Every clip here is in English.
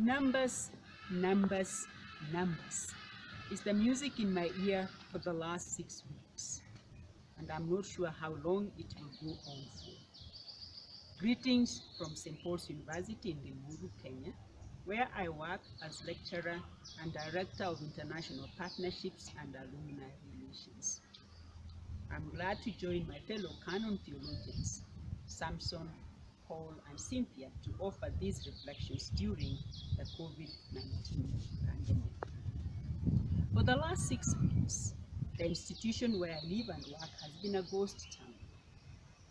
Numbers, numbers, numbers is the music in my ear for the last 6 weeks, and I'm not sure how long it will go on for. Greetings from St. Paul's University in Limuru, Kenya, where I work as lecturer and director of international partnerships and alumni relations. I'm glad to join my fellow Canon Theologians, Samson, Paul, and Cynthia, to offer these reflections during the COVID-19 pandemic. For the last 6 weeks, the institution where I live and work has been a ghost town.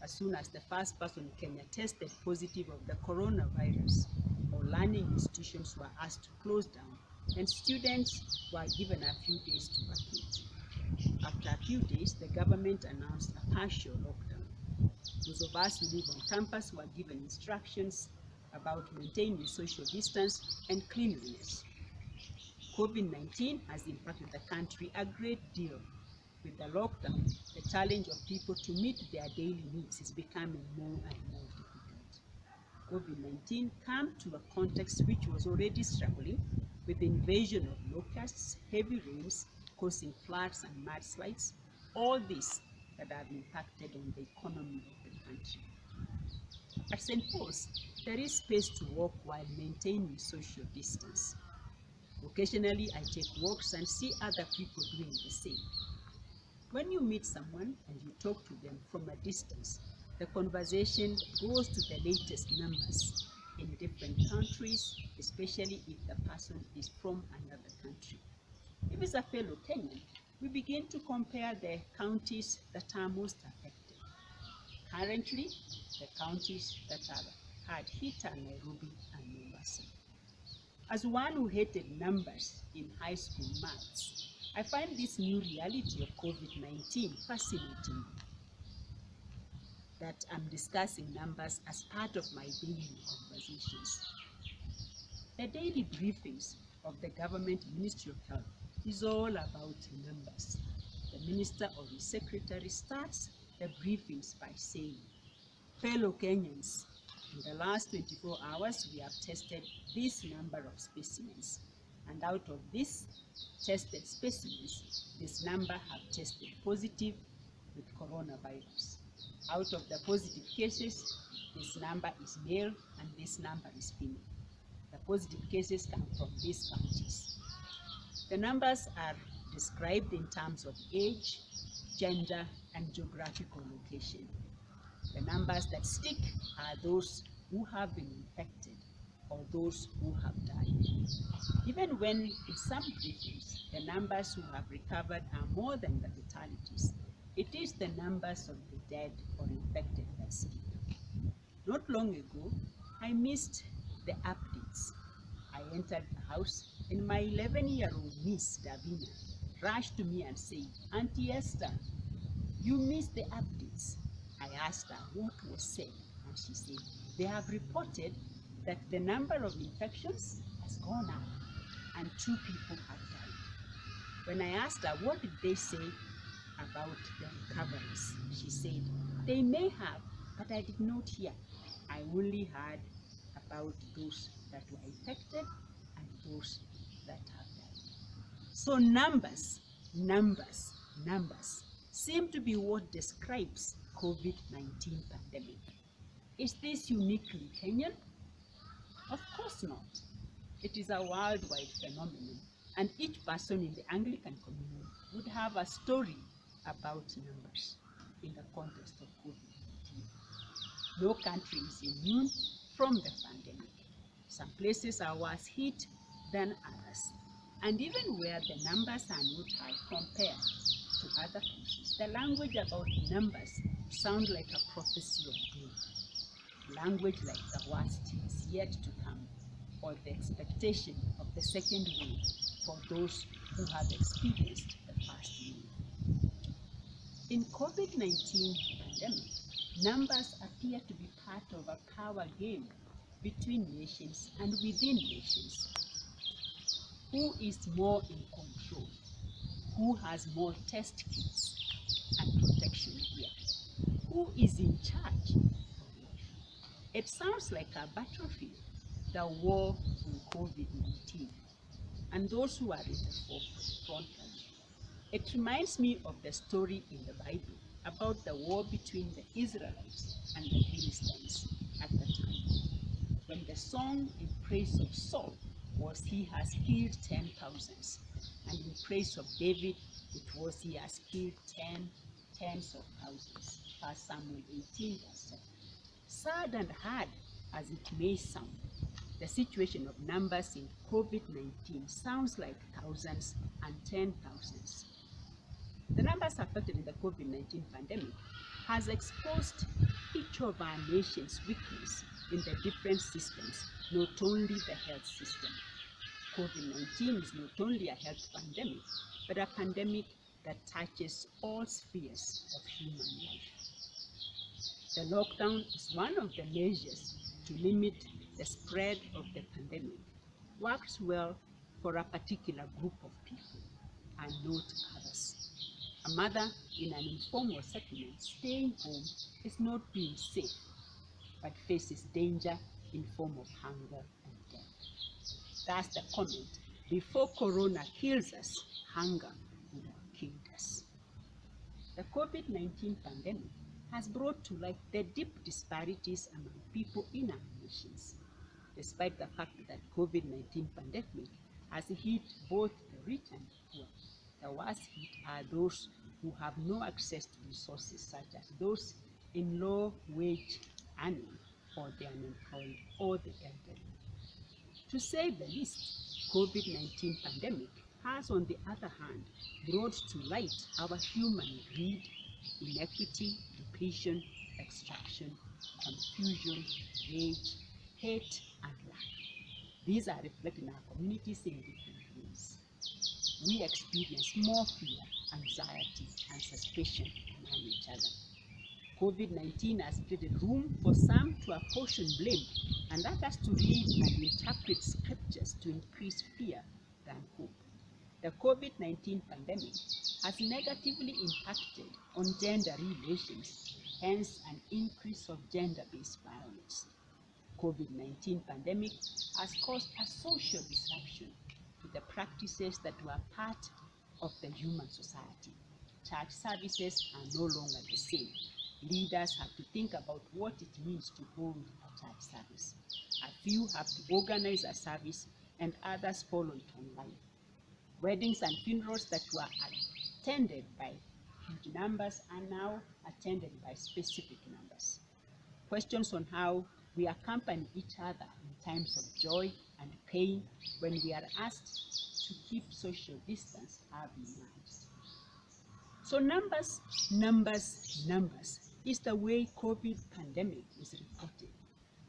As soon as the first person in Kenya tested positive of the coronavirus, all learning institutions were asked to close down, and students were given a few days to vacate. After a few days, the government announced a partial lockdown. Those of us who live on campus were given instructions about maintaining social distance and cleanliness. COVID-19 has impacted the country a great deal. With the lockdown, the challenge of people to meet their daily needs is becoming more and more difficult. COVID-19 came to a context which was already struggling with the invasion of locusts, heavy rains causing floods and mudslides, all this that have impacted on the economy of the country. At St. Paul's, there is space to walk while maintaining social distance. Occasionally, I take walks and see other people doing the same. When you meet someone and you talk to them from a distance, the conversation goes to the latest numbers in different countries, especially if the person is from another country. If it's a fellow Kenyan, we begin to compare the counties that are most affected. Currently, the counties that are hard hit are Nairobi and Mombasa. As one who hated numbers in high school maths, I find this new reality of COVID-19 fascinating, that I'm discussing numbers as part of my daily conversations. The daily briefings of the government Ministry of Health is all about numbers. The Minister or his secretary starts the briefings by saying, "Fellow Kenyans, in the last 24 hours, we have tested this number of specimens, and out of these tested specimens, this number have tested positive with coronavirus. Out of the positive cases, this number is male and this number is female. The positive cases come from these counties." The numbers are described in terms of age, gender, and geographical location. The numbers that stick are those who have been infected or those who have died. Even when in some briefings, the numbers who have recovered are more than the fatalities, it is the numbers of the dead or infected that stick. Not long ago, I missed the updates. I entered the house and my 11-year-old niece, Davina, rushed to me and said, "Auntie Esther, you missed the updates." I asked her what was said, and she said, "They have reported that the number of infections has gone up and 2 people have died." When I asked her what did they say about the recoveries, she said, "They may have, but I did not hear. I only heard about those that were infected and those that have died." So numbers, numbers, numbers seem to be what describes COVID-19 pandemic. Is this uniquely Kenyan? Of course not. It is a worldwide phenomenon, and each person in the Anglican Communion would have a story about numbers in the context of COVID-19. No country is immune from the pandemic. Some places are worse hit than others. And even where the numbers are not high compared to other countries, the language about numbers sounds like a prophecy of doom. Language like the worst is yet to come, or the expectation of the second wave for those who have experienced the first wave. In COVID-19 pandemic, numbers appear to be part of a power game between nations and within nations. Who is more in control? Who has more test kits and protection gear? Who is in charge? It sounds like a battlefield the war on COVID-19 and those who are in the front line. It reminds me of the story in the Bible about the war between the Israelites and the Philistines at the time, when the song in praise of Saul was he has killed 10,000s, and in praise of David it was he has killed tens of thousands. 1 Samuel 18 verse 7. Sad and hard as it may sound, the situation of numbers in COVID-19 sounds like thousands and 10,000s. The numbers affected in the COVID-19 pandemic has exposed each of our nation's weakness in the different systems, not only the health system. COVID-19 is not only a health pandemic, but a pandemic that touches all spheres of human life. The lockdown is one of the measures to limit the spread of the pandemic. Works well for a particular group of people and not others. A mother in an informal settlement staying home is not being safe, but faces danger in form of hunger and death. That's the comment: before Corona kills us, hunger would have killed us. The COVID-19 pandemic has brought to light the deep disparities among people in our nations. Despite the fact that COVID-19 pandemic has hit both the rich and the poor, the worst hit are those who have no access to resources, such as those in low wage earning, or the unemployed, or the elderly. To say the least, COVID-19 pandemic has, on the other hand, brought to light our human greed, inequity, depletion, extraction, confusion, rage, hate, and lack. These are reflected in our communities in different ways. We experience more fear, anxiety, and suspicion among each other. COVID-19 has created room for some to apportion blame and others to read and interpret scriptures to increase fear than hope. The COVID-19 pandemic has negatively impacted on gender relations, hence an increase of gender-based violence. COVID-19 pandemic has caused a social disruption to the practices that were part of the human society. Church services are no longer the same. Leaders have to think about what it means to hold a church service. A few have to organize a service and others follow it online. Weddings and funerals that were attended by huge numbers are now attended by specific numbers. Questions on how we accompany each other in times of joy and pain when we are asked to keep social distance have emerged. So numbers is the way COVID pandemic is reported.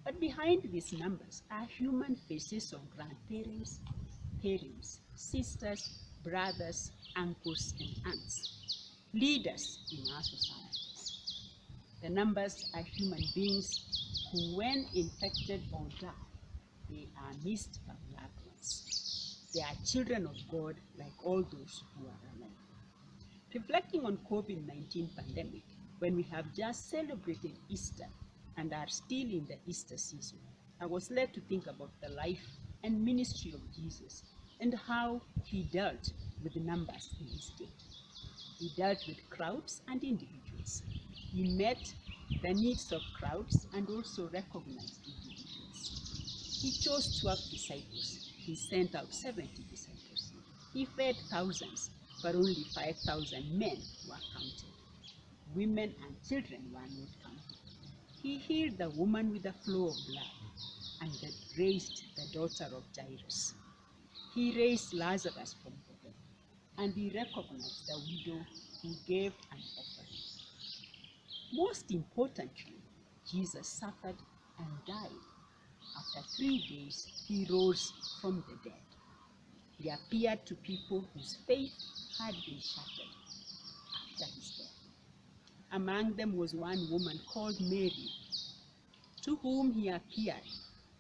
But behind these numbers are human faces of grandparents, parents, sisters, brothers, uncles, and aunts, leaders in our societies. The numbers are human beings who, when infected or die, they are missed by loved ones. They are children of God like all those who are alive. Reflecting on COVID-19 pandemic, when we have just celebrated Easter and are still in the Easter season, I was led to think about the life and ministry of Jesus and how he dealt with the numbers in his day. He dealt with crowds and individuals. He met the needs of crowds and also recognized individuals. He chose 12 disciples. He sent out 70 disciples. He fed thousands, but only 5,000 men were counted. Women and children were not counted. He healed the woman with the flow of blood and raised the daughter of Jairus. He raised Lazarus from the dead, and he recognized the widow who gave an offering. Most importantly, Jesus suffered and died. After 3 days, he rose from the dead. He appeared to people whose faith had been shattered after his death. Among them was one woman called Mary, to whom he appeared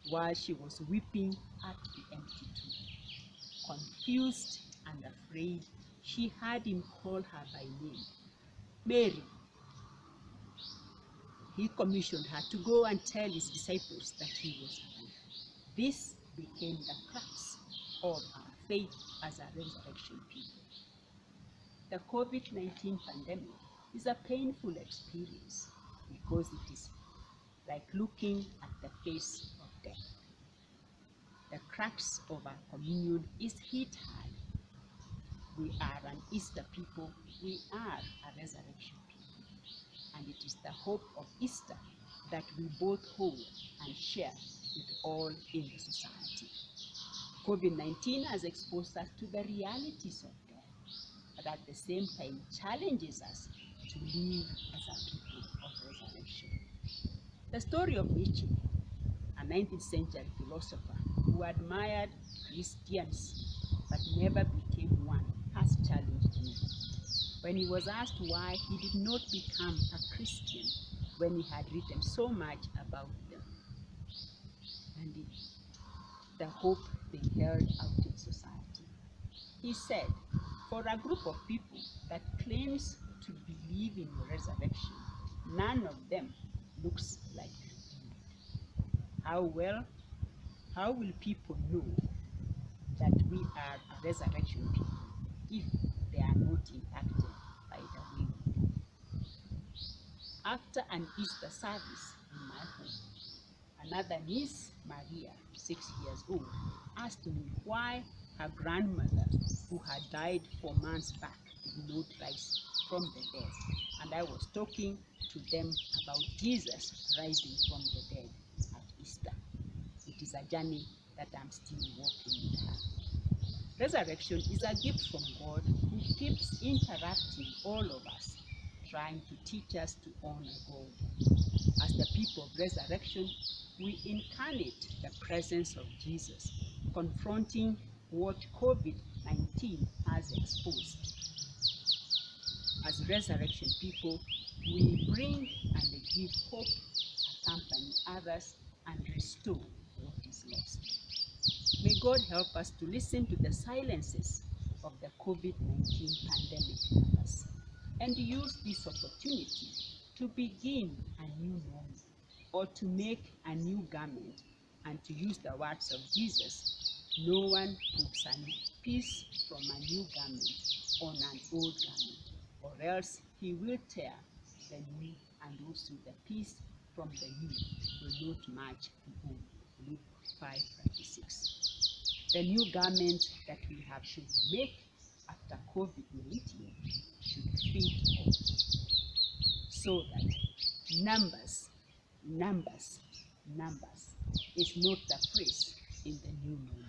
while she was weeping at the empty tomb. Confused and afraid, she heard him call her by name, Mary. He commissioned her to go and tell his disciples that he was alive. This became the crux of our faith as a resurrection people. The COVID-19 pandemic is a painful experience because it is like looking at the face of death. The crux of our communion is hit hard. We are an Easter people. We are a resurrection people. And it is the hope of Easter that we both hold and share with all in the society. COVID-19 has exposed us to the realities of death, but at the same time challenges us to live as a people of resurrection. The story of Nietzsche, a 19th century philosopher who admired Christians but never became one, has challenged me. When he was asked why he did not become a Christian when he had written so much about them and the hope they held out in society, he said, for a group of people that claims to believe in the resurrection, none of them looks like you. How will people know that we are a resurrection people if they are not impacted by the way we live? After an Easter service in my home, another niece, Maria, 6 years old, asked me why her grandmother, who had died 4 months back, did not rise from the dead. And I was talking to them about Jesus rising from the dead at Easter. It is a journey that I'm still walking with her. Resurrection is a gift from God who keeps interrupting all of us, trying to teach us to honor God. As the people of resurrection, we incarnate the presence of Jesus, confronting what COVID-19 has exposed. As resurrection people, we bring and give hope, accompany others, and restore what is lost. May God help us to listen to the silences of the COVID-19 pandemic numbers and use this opportunity to begin a new normal or to make a new garment, and to use the words of Jesus, no one puts a piece from a new garment on an old garment, or else he will tear the new, and also the piece from the new will not match the old. Luke 5:36. The new garment that we have should make after COVID-19 should fit all, so that numbers is not the phrase in the new normal.